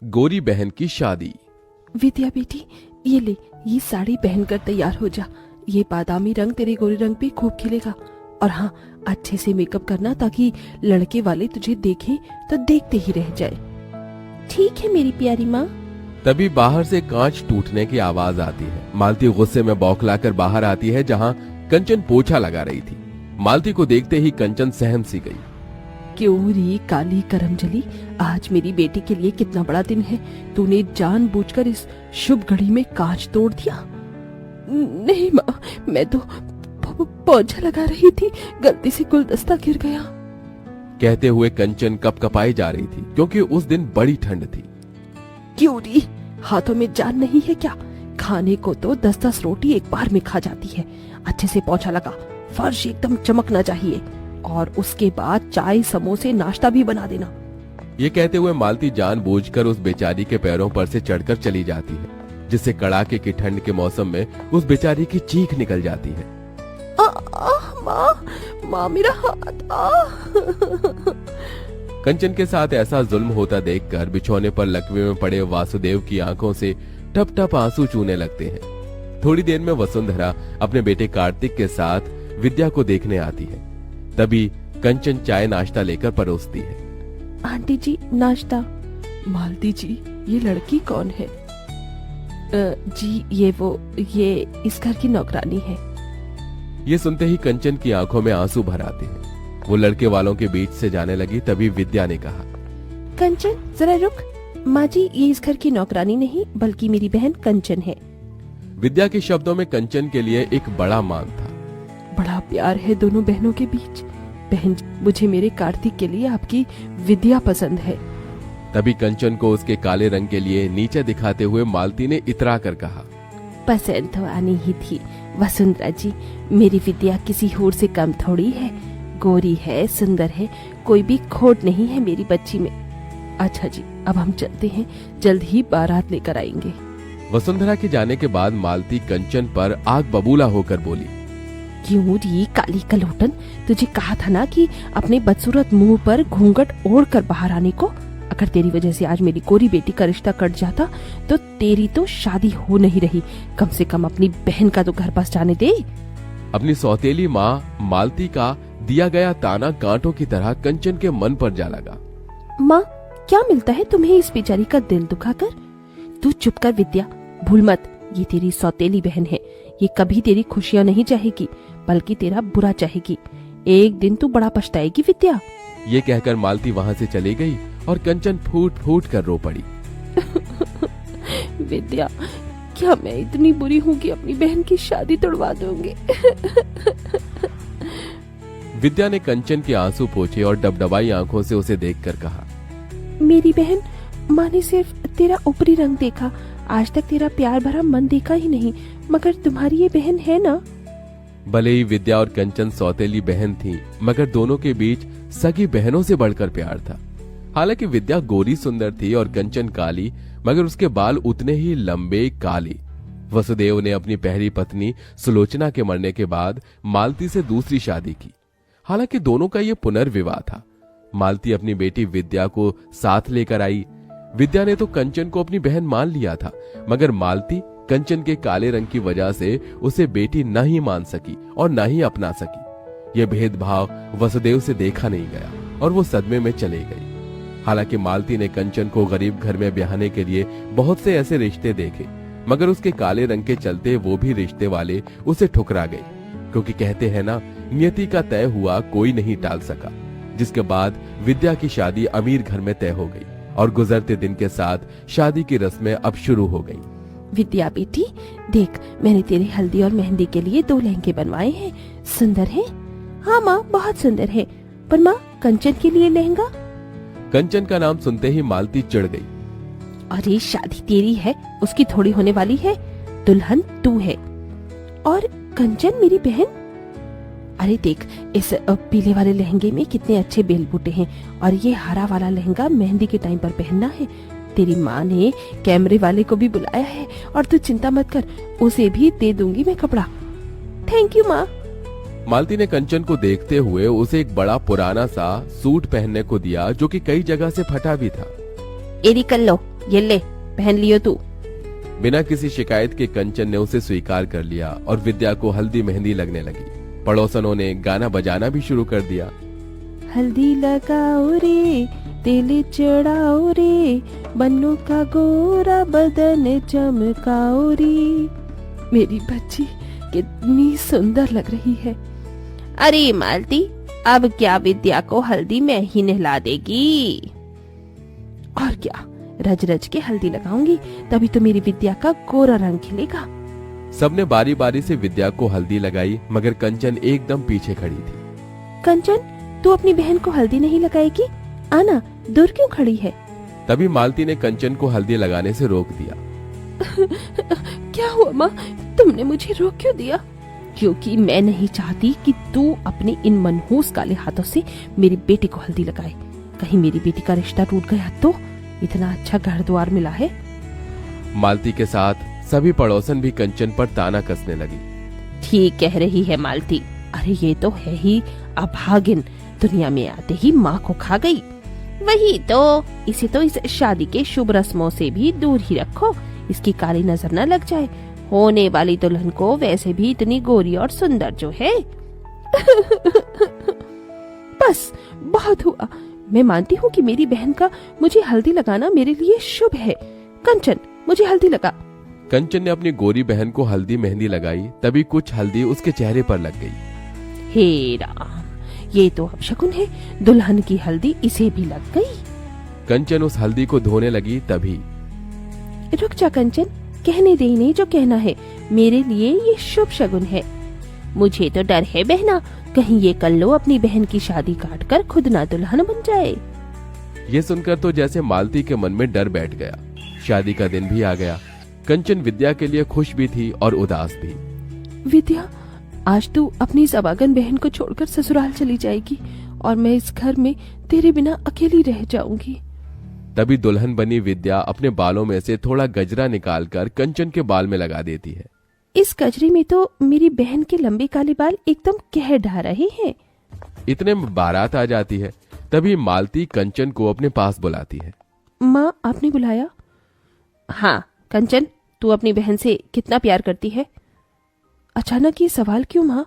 गोरी बहन की शादी। विद्या बेटी, ये ले, ये साड़ी पहनकर तैयार हो जा। ये बादामी रंग तेरे गोरे रंग पे खूब खिलेगा। और हाँ, अच्छे से मेकअप करना ताकि लड़के वाले तुझे देखें तो देखते ही रह जाए। ठीक है मेरी प्यारी माँ। तभी बाहर से कांच टूटने की आवाज आती है। मालती गुस्से में बौखलाकर बाहर आती है जहाँ कंचन पोछा लगा रही थी। मालती को देखते ही कंचन सहम सी गई। क्यों री काली करमजली, आज मेरी बेटी के लिए कितना बड़ा दिन है। तूने जानबूझकर इस शुभ घड़ी में कांच तोड़ दिया। नहीं माँ, मैं तो पोछा लगा रही थी, गलती से गुलदस्ता गिर गया। कहते हुए कंचन कपकपाई जा रही थी क्योंकि उस दिन बड़ी ठंड थी। क्यों री, हाथों में जान नहीं है क्या? खाने को तो 10-10 रोटी एक बार में खा जाती है। अच्छे से पोछा लगा, फर्श एकदम चमकना चाहिए। और उसके बाद चाय समोसे नाश्ता भी बना देना। ये कहते हुए मालती जानबूझकर उस बेचारी के पैरों पर से चढ़कर चली जाती है, जिससे कड़ाके की ठंड के मौसम में उस बेचारी की चीख निकल जाती है। माँ मेरा हाथ। कंचन के साथ ऐसा जुल्म होता देखकर बिछौने पर लकवे में पड़े वासुदेव की आंखों से टप टप आंसू चूने लगते हैं। थोड़ी देर में वसुंधरा अपने बेटे कार्तिक के साथ विद्या को देखने आती है। तभी कंचन चाय नाश्ता लेकर परोसती है। आंटी जी नाश्ता। मालती जी, ये लड़की कौन है? जी ये इस घर की नौकरानी है। ये सुनते ही कंचन की आंखों में आंसू भर आते हैं। वो लड़के वालों के बीच से जाने लगी। तभी विद्या ने कहा, कंचन जरा रुक। माँ जी, ये इस घर की नौकरानी नहीं बल्कि मेरी बहन कंचन है। विद्या के शब्दों में कंचन के लिए एक बड़ा मान था। बड़ा प्यार है दोनों बहनों के बीच। बहन, मुझे मेरे कार्तिक के लिए आपकी विद्या पसंद है। तभी कंचन को उसके काले रंग के लिए नीचे दिखाते हुए मालती ने इतरा कर कहा, पसंद तो आनी ही थी वसुंधरा जी। मेरी विद्या किसी होर से कम थोड़ी है। गोरी है, सुंदर है, कोई भी खोट नहीं है मेरी बच्ची में। अच्छा जी, अब हम चलते हैं, जल्द ही बारात लेकर आएंगे। वसुंधरा के जाने के बाद मालती कंचन पर आग बबूला होकर बोली, क्यों री काली कलोटन, तुझे कहा था ना कि अपने बदसूरत मुंह पर घूंघट ओढ़ कर बाहर आने को। अगर तेरी वजह से आज मेरी गोरी बेटी का रिश्ता कट जाता तो तेरी तो शादी हो नहीं रही। कम से कम अपनी बहन का तो घर पास जाने दे। अपनी सौतेली माँ मालती का दिया गया ताना कांटों की तरह कंचन के मन पर जा लगा। माँ, क्या मिलता है तुम्हें इस बेचारी का दिल दुखाकर? तू चुप कर विद्या, भूल मत, ये तेरी सौतेली बहन है। ये कभी तेरी खुशियाँ नहीं चाहेगी बल्कि तेरा बुरा चाहेगी। एक दिन तू बड़ा पछताएगी विद्या। ये कहकर मालती वहाँ से चली गई और कंचन फूट फूट कर रो पड़ी। विद्या, क्या मैं इतनी बुरी हूँ कि अपनी बहन की शादी तोड़वा दूंगी? विद्या ने कंचन के आंसू पोंछे और डबडबाई आंखों से उसे देखकर कहा, मेरी बहन, माँ ने सिर्फ तेरा ऊपरी रंग देखा, आज तक तेरा प्यार भरा मन देखा ही नहीं। मगर तुम्हारी ये बहन है ना? भले ही विद्या और कंचन सौतेली बहन थी, मगर दोनों के बीच सगी बहनों से बढ़कर प्यार था। हालांकि विद्या गोरी सुंदर थी और कंचन काली, मगर उसके बाल उतने ही लंबे काले। वसुदेव ने अपनी पहली पत्नी सुलोचना के मरने के बाद मालती से दूसरी शादी की। हालांकि दोनों का ये पुनर्विवाह था। मालती अपनी बेटी विद्या को साथ लेकर आई। विद्या ने तो कंचन को अपनी बहन मान लिया था, मगर मालती कंचन के काले रंग की वजह से उसे बेटी न ही मान सकी और न ही अपना सकी। यह भेदभाव वसुदेव से देखा नहीं गया और वो सदमे में चले गई। हालांकि मालती ने कंचन को गरीब घर में ब्याहने के लिए बहुत से ऐसे रिश्ते देखे, मगर उसके काले रंग के चलते वो भी रिश्ते वाले उसे ठुकरा गए, क्योंकि कहते हैं ना, नियति का तय हुआ कोई नहीं टाल सका। जिसके बाद विद्या की शादी अमीर घर में तय हो गई और गुजरते दिन के साथ शादी की रस्में अब शुरू हो गई। विद्या बेटी, देख, मैंने तेरे हल्दी और मेहंदी के लिए 2 लहंगे बनवाए हैं। सुंदर है? हाँ माँ, बहुत सुंदर है। पर माँ, कंचन के लिए लहंगा? कंचन का नाम सुनते ही मालती चिढ़ गई। अरे शादी तेरी है, उसकी थोड़ी होने वाली है। दुल्हन तू है और कंचन मेरी बहन। अरे देख, इस पीले वाले लहंगे में कितने अच्छे बेल बूटे हैं और ये हरा वाला लहंगा मेहंदी के टाइम पर पहनना है। तेरी माँ ने कैमरे वाले को भी बुलाया है और तू चिंता मत कर, उसे भी दे दूंगी मैं कपड़ा। थैंक यू माँ। मालती ने कंचन को देखते हुए उसे एक बड़ा पुराना सा सूट पहनने को दिया, जो कि कई जगह से फटा भी था। एरी कर लो, ये ले पहन लियो तू। बिना किसी शिकायत के कंचन ने उसे स्वीकार कर लिया और विद्या को हल्दी मेहंदी लगने लगी। पड़ोसनों ने गाना बजाना भी शुरू कर दिया। हल्दी लगाओ रे, तेल चढ़ाओ रे, बन्नों का गोरा बदन चमकाओ रे। मेरी बच्ची कितनी सुंदर लग रही है। अरे मालती, अब क्या विद्या को हल्दी में ही नहला देगी? और क्या, रज रज के हल्दी लगाऊंगी, तभी तो मेरी विद्या का गोरा रंग खिलेगा। सबने बारी बारी से विद्या को हल्दी लगाई, मगर कंचन एकदम पीछे खड़ी थी। कंचन, तू अपनी बहन को हल्दी नहीं लगाएगी? आना, दूर क्यों खड़ी है? तभी मालती ने कंचन को हल्दी लगाने से रोक दिया। क्या हुआ माँ, तुमने मुझे रोक क्यों दिया? क्योंकि मैं नहीं चाहती कि तू अपने इन मनहूस काले हाथों से मेरी बेटी को हल्दी लगाए। कहीं मेरी बेटी का रिश्ता टूट गया तो? इतना अच्छा घर द्वार मिला है। मालती के साथ सभी पड़ोसन भी कंचन पर ताना कसने लगी। ठीक कह रही है मालती, अरे ये तो है ही अभागिन, दुनिया में आते ही माँ को खा गई। वही तो, इसे तो इस शादी के शुभ रस्मों से भी दूर ही रखो, इसकी काली नजर न लग जाए। होने वाली दुल्हन को वैसे भी इतनी गोरी और सुंदर जो है। बस बहुत हुआ, मैं मानती हूँ कि मेरी बहन का मुझे हल्दी लगाना मेरे लिए शुभ है। कंचन, मुझे हल्दी लगा। कंचन ने अपनी गोरी बहन को हल्दी मेहंदी लगाई, तभी कुछ हल्दी उसके चेहरे पर लग गई। हे राम, ये तो अपशकुन है, दुल्हन की हल्दी इसे भी लग गई। कंचन उस हल्दी को धोने लगी, तभी रुक जा कंचन, कहने दे इन्हें जो कहना है। मेरे लिए ये शुभ शगुन है। मुझे तो डर है बहना, कहीं ये कल्लो अपनी बहन की शादी काट कर खुद ना दुल्हन बन जाए। ये सुनकर तो जैसे मालती के मन में डर बैठ गया। शादी का दिन भी आ गया। कंचन विद्या के लिए खुश भी थी और उदास भी। विद्या, आज तू अपनी सबागन बहन को छोड़कर ससुराल चली जाएगी और मैं इस घर में तेरे बिना अकेली रह जाऊंगी। तभी दुल्हन बनी विद्या अपने बालों में से थोड़ा गजरा निकालकर कंचन के बाल में लगा देती है। इस गजरे में तो मेरी बहन के लंबे काले बाल एकदम कह ढा रहे हैं। इतने में बारात आ जाती है। तभी मालती कंचन को अपने पास बुलाती है। माँ, आपने बुलाया? हाँ कंचन, तू अपनी बहन से कितना प्यार करती है? अचानक ये सवाल क्यों माँ?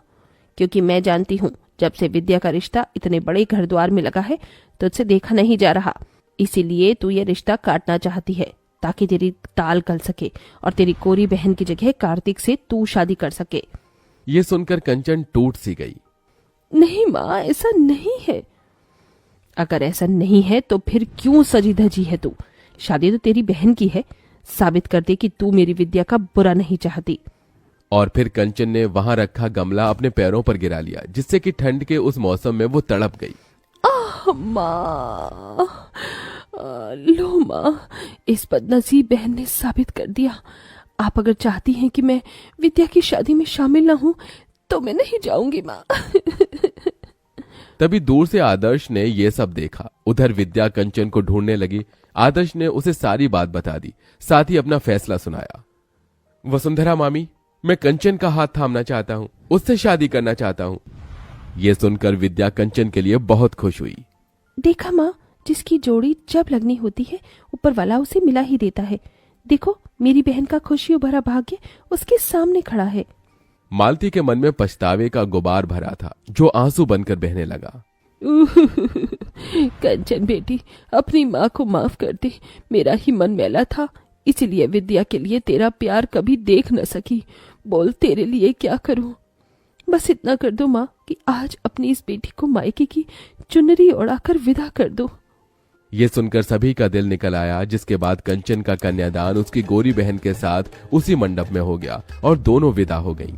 क्योंकि मैं जानती हूँ, जब से विद्या का रिश्ता इतने बड़े घर द्वार में लगा है तो तुझसे देखा नहीं जा रहा, इसीलिए तू ये रिश्ता काटना चाहती है ताकि तेरी टाल गल सके और तेरी कोरी बहन की जगह कार्तिक से तू शादी कर सके। ये सुनकर कंचन टूट सी गई। नहीं माँ, ऐसा नहीं है। अगर ऐसा नहीं है तो फिर क्यों सजी धजी है तू? शादी तो तेरी बहन की है, साबित कर दे कि तू मेरी विद्या का बुरा नहीं चाहती। और फिर कंचन ने वहां रखा गमला अपने पैरों पर गिरा लिया, जिससे कि ठंड के उस मौसम में वो तड़प गई। माँ, लो माँ, इस बदनसीब बहन ने साबित कर दिया। आप अगर चाहती हैं कि मैं विद्या की शादी में शामिल न हूं तो मैं नहीं जाऊंगी माँ। तभी दूर से आदर्श ने ये सब देखा। उधर विद्या कंचन को ढूंढने लगी। आदर्श ने उसे सारी बात बता दी, साथ ही अपना फैसला सुनाया। वसुंधरा मामी, मैं कंचन का हाथ थामना चाहता हूँ, उससे शादी करना चाहता हूँ। ये सुनकर विद्या कंचन के लिए बहुत खुश हुई। देखा माँ, जिसकी जोड़ी जब लगनी होती है ऊपर वाला उसे मिला ही देता है। देखो, मेरी बहन का खुशियों भरा भाग्य उसके सामने खड़ा है। मालती के मन में पछतावे का गुबार भरा था, जो आंसू बनकर बहने लगा। कंचन बेटी, अपनी माँ को माफ कर दे, मेरा ही मन मैला था, इसलिए विद्या के लिए तेरा प्यार कभी देख न सकी। बोल, तेरे लिए क्या करूं? बस इतना कर दो माँ कि आज अपनी इस बेटी को मायके की चुनरी ओढ़ाकर विदा कर दो। ये सुनकर सभी का दिल निकल आया, जिसके बाद कंचन का कन्यादान उसकी गोरी बहन के साथ उसी मंडप में हो गया और दोनों विदा हो गईं।